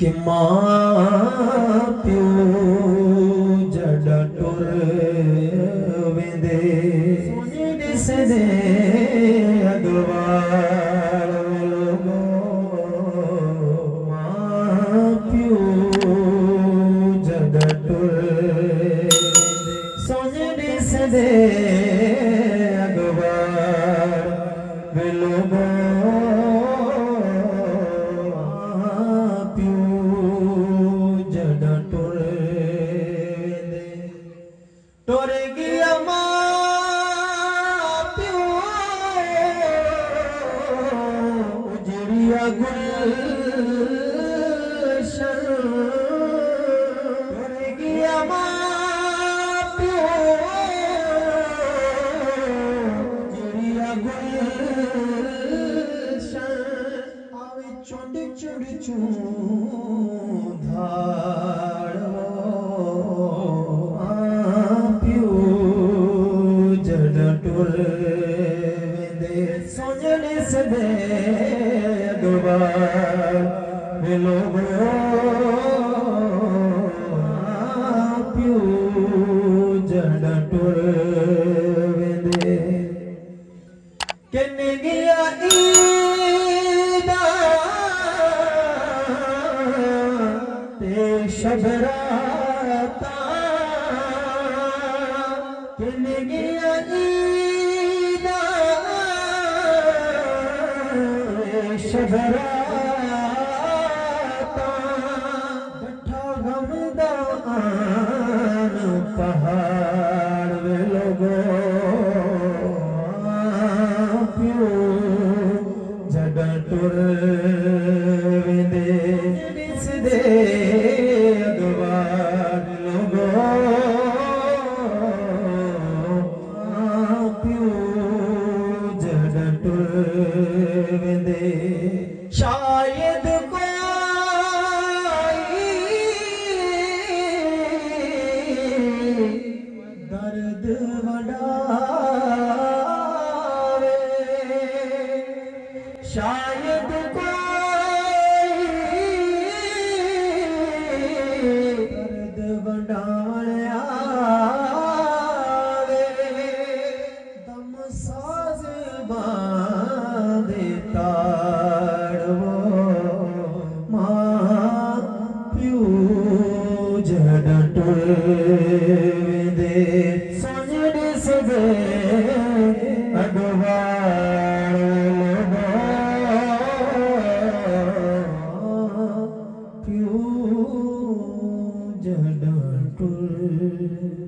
कि मां प्यो जड़ टुर वेंदे सोने ॾिसंदे अॻवार लोगो मां प्यो जड़ टुर वेंदे सोने ॾिसंदे अॻवार लोगो टुर गया मां प्यो उजड़िया गुलशन टुर गया मां प्यो उजड़िया गुलशन आवे चुंड चुंड धाड़ो सोने सदे अगवार लोगो प्यो जड़ टुर वेंदे किने गया ईदा ते शबराता किने गया शबराता डठा गमदान पहाड़ वे लोगो प्यो जड़ टुर वेंदे ॾिसदे अॻवार लोगो प्यो जड़ टुर वेंदे शायद कोई दर्द वडावे शायद कोई दर्द वडावे दम साज बांधे जड़ टुर वेंदे सोने ॾिसदे अॻवार प्यो जड़ टुर